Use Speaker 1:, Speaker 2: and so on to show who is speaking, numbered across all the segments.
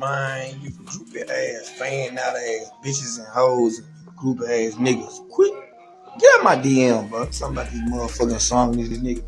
Speaker 1: Man, you groupie ass, fan out ass bitches and hoes and group ass niggas. Quit. Get out my DM, bro. Something about these motherfucking song niggas, nigga.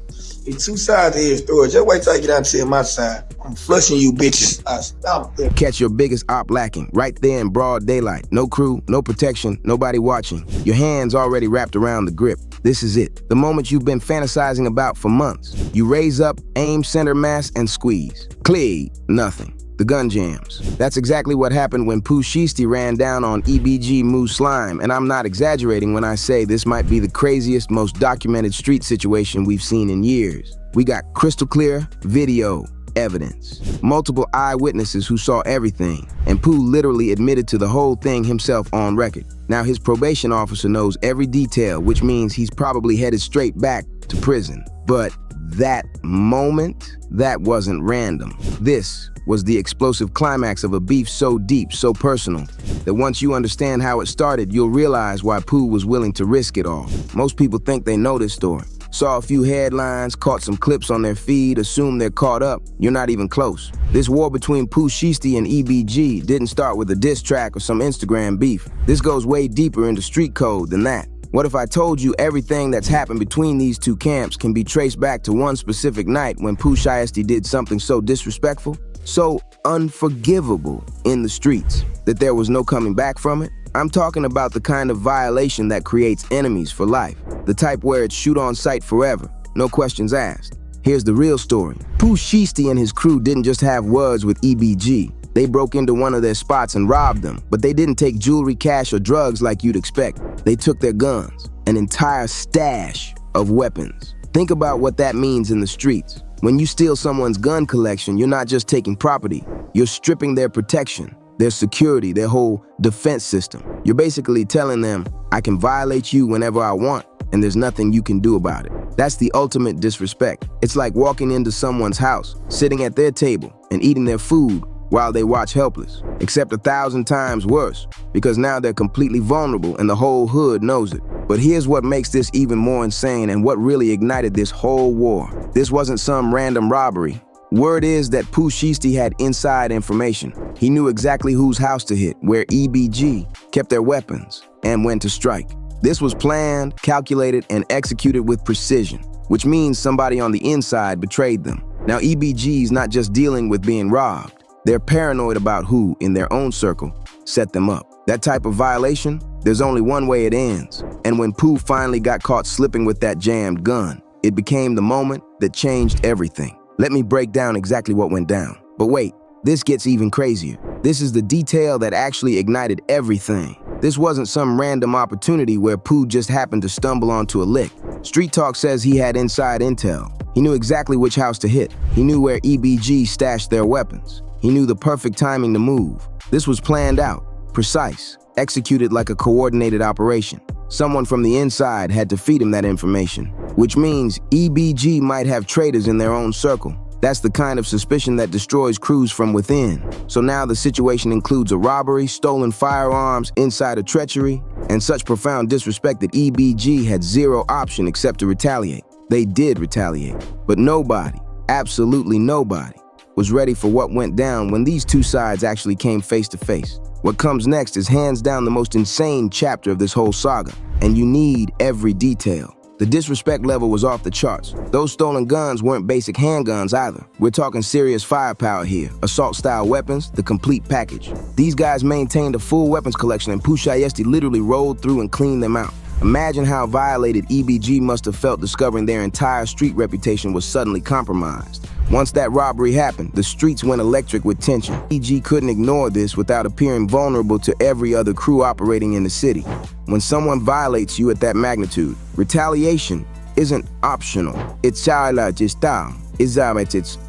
Speaker 1: It's two sides to his story. Just wait till I get out and tell my side. I'm flushing you bitches. I stop there.
Speaker 2: Catch your biggest op lacking right there in broad daylight. No crew, no protection, nobody watching. Your hands already wrapped around the grip. This is it. The moment you've been fantasizing about for months. You raise up, aim, center mass, and squeeze. Clear, nothing. The gun jams. That's exactly what happened when Pooh Shiesty ran down on EBG Moose Slime, and I'm not exaggerating when I say this might be the craziest, most documented street situation we've seen in years. We got crystal clear video evidence. Multiple eyewitnesses who saw everything, and Pooh literally admitted to the whole thing himself on record. Now his probation officer knows every detail, which means he's probably headed straight back to prison. But that moment, that wasn't random. This was the explosive climax of a beef so deep, so personal, that once you understand how it started, you'll realize why Pooh was willing to risk it all. Most people think they know this story. Saw a few headlines, caught some clips on their feed, assume they're caught up. You're not even close. This war between Pooh Shiesty and EBG didn't start with a diss track or some Instagram beef. This goes way deeper into street code than that. What if I told you everything that's happened between these two camps can be traced back to one specific night when Pooh Shiesty did something so disrespectful, so unforgivable in the streets, that there was no coming back from it? I'm talking about the kind of violation that creates enemies for life, the type where it's shoot on sight forever, no questions asked. Here's the real story. Pooh Shiesty and his crew didn't just have words with EBG. They broke into one of their spots and robbed them, but they didn't take jewelry, cash, or drugs like you'd expect. They took their guns, an entire stash of weapons. Think about what that means in the streets. When you steal someone's gun collection, you're not just taking property, you're stripping their protection, their security, their whole defense system. You're basically telling them, I can violate you whenever I want, and there's nothing you can do about it. That's the ultimate disrespect. It's like walking into someone's house, sitting at their table, and eating their food while they watch helpless, except 1,000 times worse, because now they're completely vulnerable and the whole hood knows it. But here's what makes this even more insane and what really ignited this whole war. This wasn't some random robbery. Word is that Pooh Shiesty had inside information. He knew exactly whose house to hit, where EBG kept their weapons, and when to strike. This was planned, calculated, and executed with precision, which means somebody on the inside betrayed them. Now EBG's not just dealing with being robbed. They're paranoid about who, in their own circle, set them up. That type of violation, there's only one way it ends. And when Pooh finally got caught slipping with that jammed gun, it became the moment that changed everything. Let me break down exactly what went down. But wait, this gets even crazier. This is the detail that actually ignited everything. This wasn't some random opportunity where Pooh just happened to stumble onto a lick. Street Talk says he had inside intel. He knew exactly which house to hit. He knew where EBG stashed their weapons. He knew the perfect timing to move. This was planned out, precise, executed like a coordinated operation. Someone from the inside had to feed him that information, which means EBG might have traitors in their own circle. That's the kind of suspicion that destroys crews from within. So now the situation includes a robbery, stolen firearms, insider treachery, and such profound disrespect that EBG had zero option except to retaliate. They did retaliate, but nobody, absolutely nobody, was ready for what went down when these two sides actually came face to face. What comes next is hands down the most insane chapter of this whole saga, and you need every detail. The disrespect level was off the charts. Those stolen guns weren't basic handguns either. We're talking serious firepower here, assault-style weapons, the complete package. These guys maintained a full weapons collection and Pooh Shiesty literally rolled through and cleaned them out. Imagine how violated EBG must have felt discovering their entire street reputation was suddenly compromised. Once that robbery happened, the streets went electric with tension. EBG couldn't ignore this without appearing vulnerable to every other crew operating in the city. When someone violates you at that magnitude, retaliation isn't optional. It's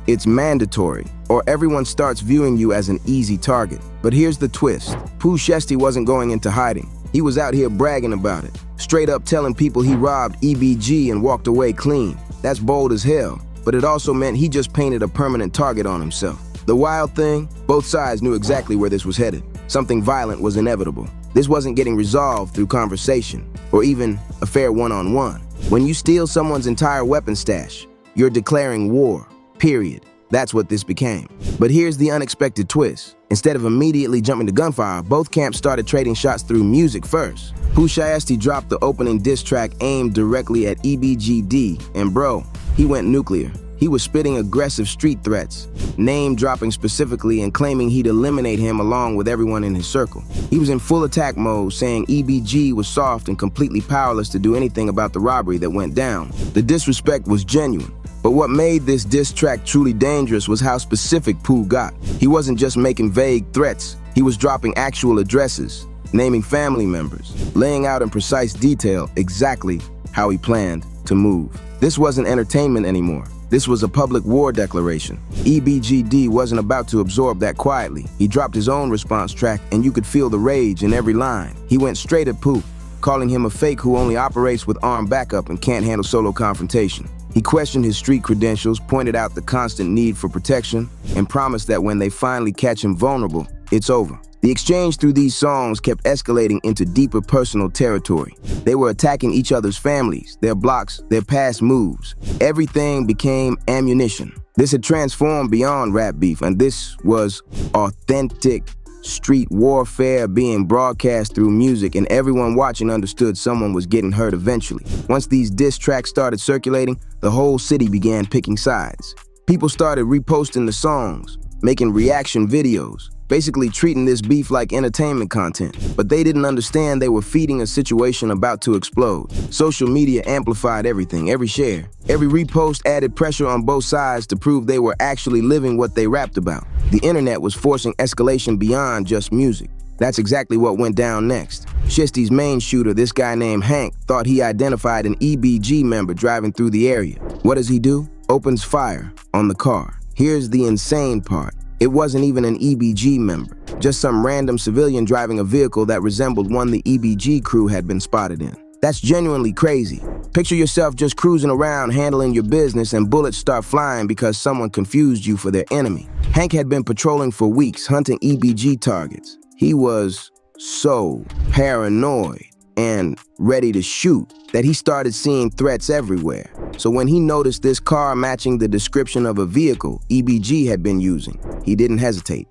Speaker 2: it's mandatory, or everyone starts viewing you as an easy target. But here's the twist. Pooh Shiesty wasn't going into hiding. He was out here bragging about it, straight up telling people he robbed EBG and walked away clean. That's bold as hell, but it also meant he just painted a permanent target on himself. The wild thing, both sides knew exactly where this was headed. Something violent was inevitable. This wasn't getting resolved through conversation, or even a fair one-on-one. When you steal someone's entire weapon stash, you're declaring war, period. That's what this became. But here's the unexpected twist. Instead of immediately jumping to gunfire, both camps started trading shots through music first. Pooh Shiesty dropped the opening diss track aimed directly at EBGD, and bro, he went nuclear. He was spitting aggressive street threats, name-dropping specifically and claiming he'd eliminate him along with everyone in his circle. He was in full attack mode, saying EBG was soft and completely powerless to do anything about the robbery that went down. The disrespect was genuine. But what made this diss track truly dangerous was how specific Pooh got. He wasn't just making vague threats, he was dropping actual addresses, naming family members, laying out in precise detail exactly how he planned to move. This wasn't entertainment anymore. This was a public war declaration. EBGD wasn't about to absorb that quietly. He dropped his own response track, and you could feel the rage in every line. He went straight at Pooh, calling him a fake who only operates with armed backup and can't handle solo confrontation. He questioned his street credentials, pointed out the constant need for protection, and promised that when they finally catch him vulnerable, it's over. The exchange through these songs kept escalating into deeper personal territory. They were attacking each other's families, their blocks, their past moves. Everything became ammunition. This had transformed beyond rap beef, and this was authentic street warfare being broadcast through music, and everyone watching understood someone was getting hurt eventually. Once these diss tracks started circulating, the whole city began picking sides. People started reposting the songs, making reaction videos, basically treating this beef like entertainment content. But they didn't understand they were feeding a situation about to explode. Social media amplified everything, every share. Every repost added pressure on both sides to prove they were actually living what they rapped about. The internet was forcing escalation beyond just music. That's exactly what went down next. Shiesty's main shooter, this guy named Hank, thought he identified an EBG member driving through the area. What does he do? Opens fire on the car. Here's the insane part. It wasn't even an EBG member, just some random civilian driving a vehicle that resembled one the EBG crew had been spotted in. That's genuinely crazy. Picture yourself just cruising around handling your business and bullets start flying because someone confused you for their enemy. Hank had been patrolling for weeks, hunting EBG targets. He was so paranoid and ready to shoot that he started seeing threats everywhere. So when he noticed this car matching the description of a vehicle EBG had been using, he didn't hesitate.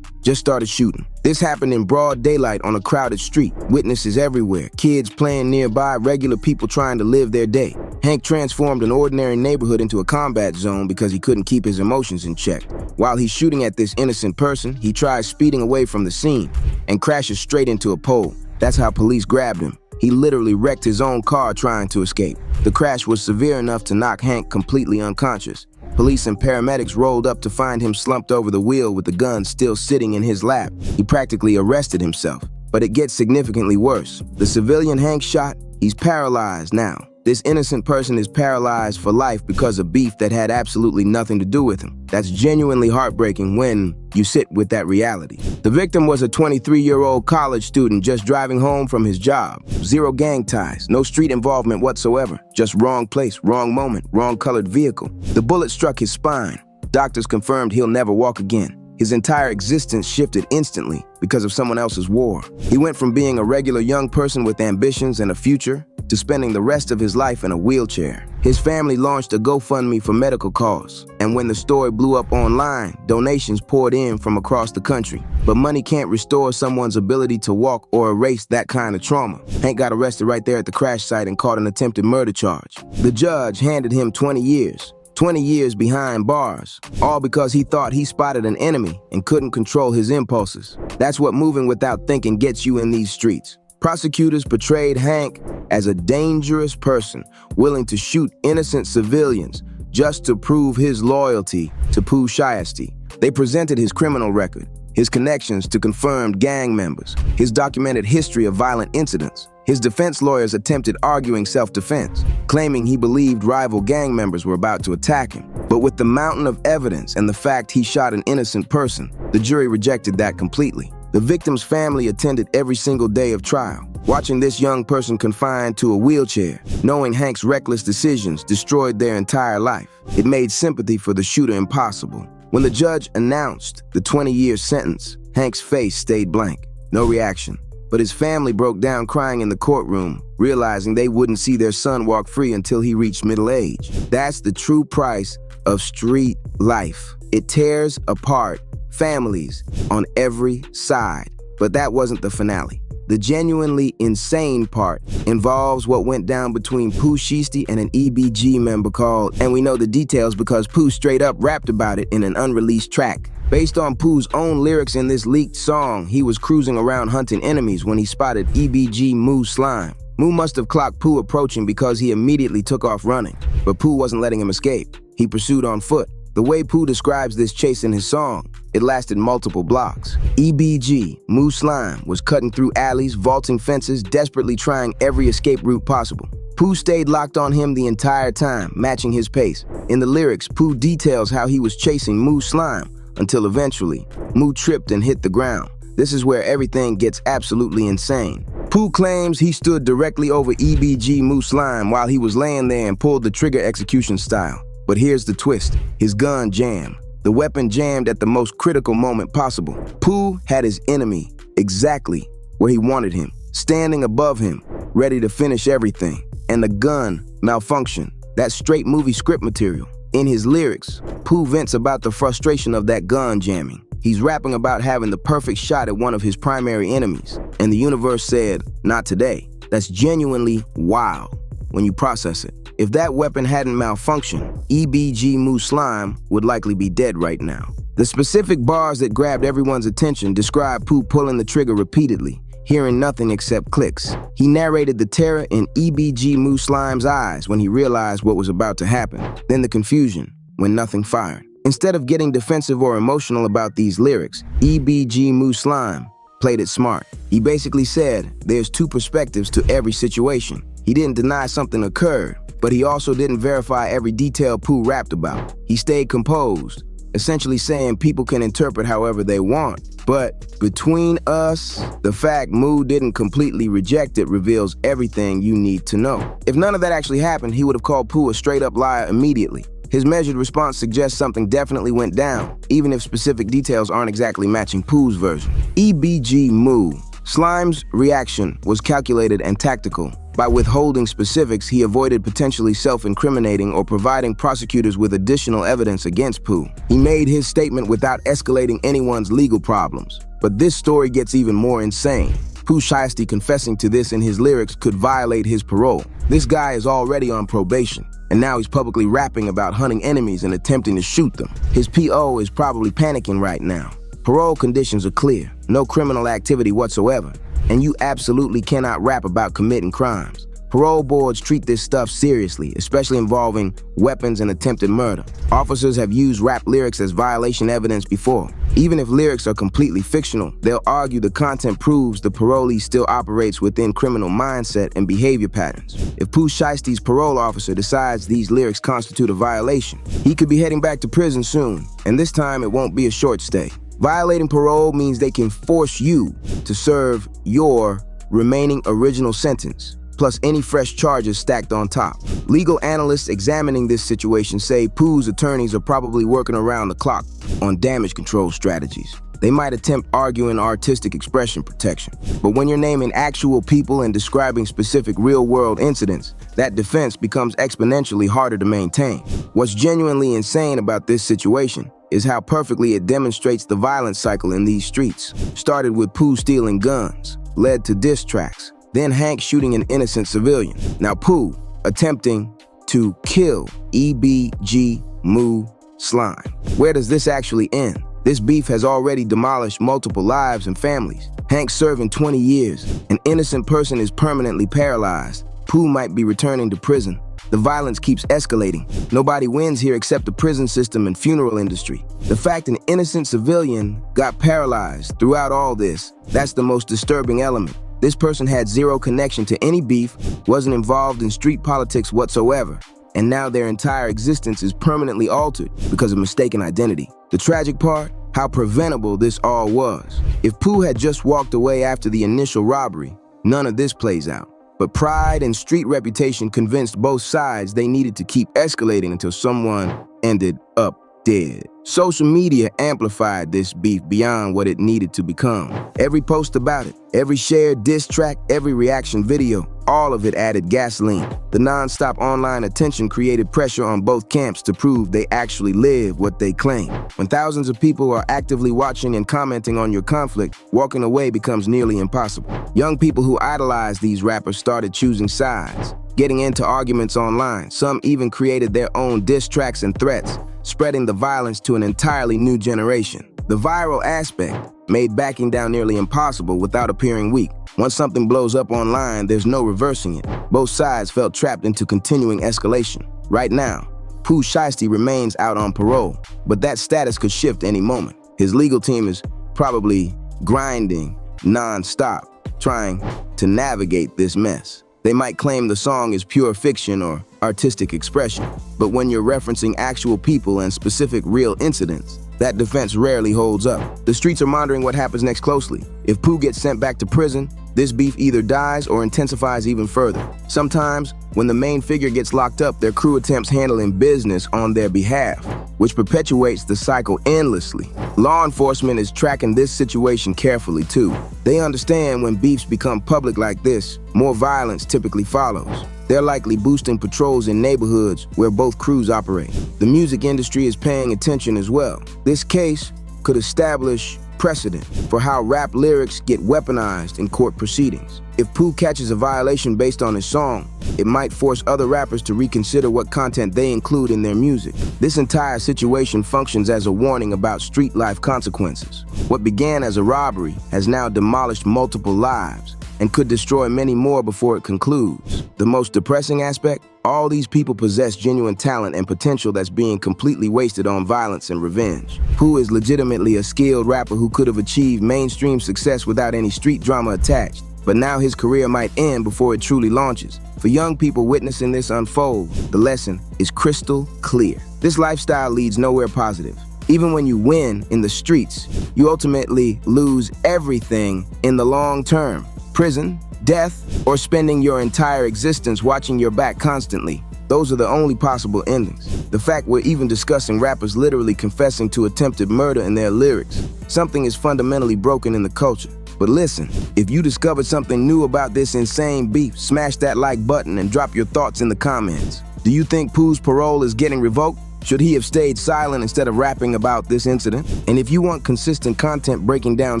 Speaker 2: Just started shooting. This happened in broad daylight on a crowded street. Witnesses everywhere, kids playing nearby, regular people trying to live their day. Hank transformed an ordinary neighborhood into a combat zone because he couldn't keep his emotions in check. While he's shooting at this innocent person, he tries speeding away from the scene and crashes straight into a pole. That's how police grabbed him. He literally wrecked his own car trying to escape. The crash was severe enough to knock Hank completely unconscious. Police and paramedics rolled up to find him slumped over the wheel with the gun still sitting in his lap. He practically arrested himself. But it gets significantly worse. The civilian Hank shot, he's paralyzed now. This innocent person is paralyzed for life because of beef that had absolutely nothing to do with him. That's genuinely heartbreaking when you sit with that reality. The victim was a 23-year-old college student just driving home from his job. Zero gang ties, no street involvement whatsoever. Just wrong place, wrong moment, wrong colored vehicle. The bullet struck his spine. Doctors confirmed he'll never walk again. His entire existence shifted instantly because of someone else's war. He went from being a regular young person with ambitions and a future to spending the rest of his life in a wheelchair. His family launched a GoFundMe for medical costs, and when the story blew up online, donations poured in from across the country. But money can't restore someone's ability to walk or erase that kind of trauma. Hank got arrested right there at the crash site and caught an attempted murder charge. The judge handed him 20 years. 20 years behind bars, all because he thought he spotted an enemy and couldn't control his impulses. That's what moving without thinking gets you in these streets. Prosecutors portrayed Hank as a dangerous person willing to shoot innocent civilians just to prove his loyalty to Pooh Shiesty. They presented his criminal record, his connections to confirmed gang members, his documented history of violent incidents. His defense lawyers attempted arguing self-defense, claiming he believed rival gang members were about to attack him. But with the mountain of evidence and the fact he shot an innocent person, the jury rejected that completely. The victim's family attended every single day of trial, watching this young person confined to a wheelchair, knowing Hank's reckless decisions destroyed their entire life. It made sympathy for the shooter impossible. When the judge announced the 20-year sentence, Hank's face stayed blank, no reaction. But his family broke down crying in the courtroom, realizing they wouldn't see their son walk free until he reached middle age. That's the true price of street life. It tears apart families on every side. But that wasn't the finale. The genuinely insane part involves what went down between Pooh Shiesty and an EBG member called, and we know the details because Pooh straight up rapped about it in an unreleased track. Based on Pooh's own lyrics in this leaked song, he was cruising around hunting enemies when he spotted EBG Moo Slime. Moo must have clocked Pooh approaching because he immediately took off running, but Pooh wasn't letting him escape. He pursued on foot. The way Pooh describes this chase in his song, it lasted multiple blocks. EBG, Moo Slime, was cutting through alleys, vaulting fences, desperately trying every escape route possible. Pooh stayed locked on him the entire time, matching his pace. In the lyrics, Pooh details how he was chasing Moo Slime until eventually, Moo tripped and hit the ground. This is where everything gets absolutely insane. Pooh claims he stood directly over EBG Moo Slime while he was laying there and pulled the trigger execution style. But here's the twist. His gun jammed. The weapon jammed at the most critical moment possible. Pooh had his enemy exactly where he wanted him, standing above him, ready to finish everything. And the gun malfunctioned. That's straight movie script material. In his lyrics, Pooh vents about the frustration of that gun jamming. He's rapping about having the perfect shot at one of his primary enemies. And the universe said, not today. That's genuinely wild when you process it. If that weapon hadn't malfunctioned, EBG Moo Slime would likely be dead right now. The specific bars that grabbed everyone's attention describe Pooh pulling the trigger repeatedly, hearing nothing except clicks. He narrated the terror in EBG Moo Slime's eyes when he realized what was about to happen, then the confusion when nothing fired. Instead of getting defensive or emotional about these lyrics, EBG Moo Slime played it smart. He basically said, there's two perspectives to every situation. He didn't deny something occurred, but he also didn't verify every detail Pooh rapped about. He stayed composed, essentially saying people can interpret however they want. But between us, the fact Moo didn't completely reject it reveals everything you need to know. If none of that actually happened, he would have called Pooh a straight-up liar immediately. His measured response suggests something definitely went down, even if specific details aren't exactly matching Pooh's version. EBG Moo Slime's reaction was calculated and tactical. By withholding specifics, he avoided potentially self-incriminating or providing prosecutors with additional evidence against Pooh. He made his statement without escalating anyone's legal problems. But this story gets even more insane. Pooh Shiesty confessing to this in his lyrics could violate his parole. This guy is already on probation, and now he's publicly rapping about hunting enemies and attempting to shoot them. His PO is probably panicking right now. Parole conditions are clear, no criminal activity whatsoever, and you absolutely cannot rap about committing crimes. Parole boards treat this stuff seriously, especially involving weapons and attempted murder. Officers have used rap lyrics as violation evidence before. Even if lyrics are completely fictional, they'll argue the content proves the parolee still operates within criminal mindset and behavior patterns. If Pooh Shiesty's parole officer decides these lyrics constitute a violation, he could be heading back to prison soon, and this time it won't be a short stay. Violating parole means they can force you to serve your remaining original sentence, plus any fresh charges stacked on top. Legal analysts examining this situation say Pooh's attorneys are probably working around the clock on damage control strategies. They might attempt arguing artistic expression protection, but when you're naming actual people and describing specific real-world incidents, that defense becomes exponentially harder to maintain. What's genuinely insane about this situation is how perfectly it demonstrates the violence cycle in these streets. Started with Pooh stealing guns, led to diss tracks, then Hank shooting an innocent civilian. Now Pooh attempting to kill EBG Moo Slime. Where does this actually end? This beef has already demolished multiple lives and families. Hank's serving 20 years. An innocent person is permanently paralyzed. Pooh might be returning to prison. The violence keeps escalating. Nobody wins here except the prison system and funeral industry. The fact an innocent civilian got paralyzed throughout all this, that's the most disturbing element. This person had zero connection to any beef, wasn't involved in street politics whatsoever, and now their entire existence is permanently altered because of mistaken identity. The tragic part? How preventable this all was. If Pooh had just walked away after the initial robbery, none of this plays out. But pride and street reputation convinced both sides they needed to keep escalating until someone ended up dead. Social media amplified this beef beyond what it needed to become. Every post about it, every shared diss track, every reaction video, all of it added gasoline. The non-stop online attention created pressure on both camps to prove they actually live what they claim. When thousands of people are actively watching and commenting on your conflict, walking away becomes nearly impossible. Young people who idolize these rappers started choosing sides, getting into arguments online. Some even created their own diss tracks and threats, spreading the violence to an entirely new generation. The viral aspect made backing down nearly impossible without appearing weak. Once something blows up online, there's no reversing it. Both sides felt trapped into continuing escalation. Right now, Pooh Shiesty remains out on parole, but that status could shift any moment. His legal team is probably grinding non-stop, trying to navigate this mess. They might claim the song is pure fiction or artistic expression, but when you're referencing actual people and specific real incidents, that defense rarely holds up. The streets are monitoring what happens next closely. If Pooh gets sent back to prison, this beef either dies or intensifies even further. Sometimes, when the main figure gets locked up, their crew attempts handling business on their behalf, which perpetuates the cycle endlessly. Law enforcement is tracking this situation carefully too. They understand when beefs become public like this, more violence typically follows. They're likely boosting patrols in neighborhoods where both crews operate. The music industry is paying attention as well. This case could establish precedent for how rap lyrics get weaponized in court proceedings. If Pooh catches a violation based on his song, it might force other rappers to reconsider what content they include in their music. This entire situation functions as a warning about street life consequences. What began as a robbery has now demolished multiple lives and could destroy many more before it concludes. The most depressing aspect? All these people possess genuine talent and potential that's being completely wasted on violence and revenge. Pooh is legitimately a skilled rapper who could have achieved mainstream success without any street drama attached, but now his career might end before it truly launches. For young people witnessing this unfold, the lesson is crystal clear. This lifestyle leads nowhere positive. Even when you win in the streets, you ultimately lose everything in the long term. Prison, death, or spending your entire existence watching your back constantly. Those are the only possible endings. The fact we're even discussing rappers literally confessing to attempted murder in their lyrics, something is fundamentally broken in the culture. But listen, if you discovered something new about this insane beef, smash that like button and drop your thoughts in the comments. Do you think Pooh's parole is getting revoked? Should he have stayed silent instead of rapping about this incident? And if you want consistent content breaking down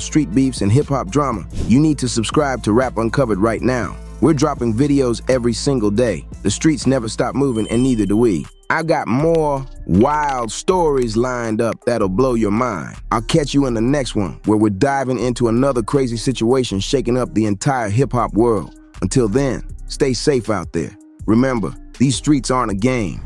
Speaker 2: street beefs and hip-hop drama, you need to subscribe to Rap Uncovered right now. We're dropping videos every single day. The streets never stop moving, and neither do we. I got more wild stories lined up that'll blow your mind. I'll catch you in the next one, where we're diving into another crazy situation shaking up the entire hip-hop world. Until then, stay safe out there. Remember, these streets aren't a game.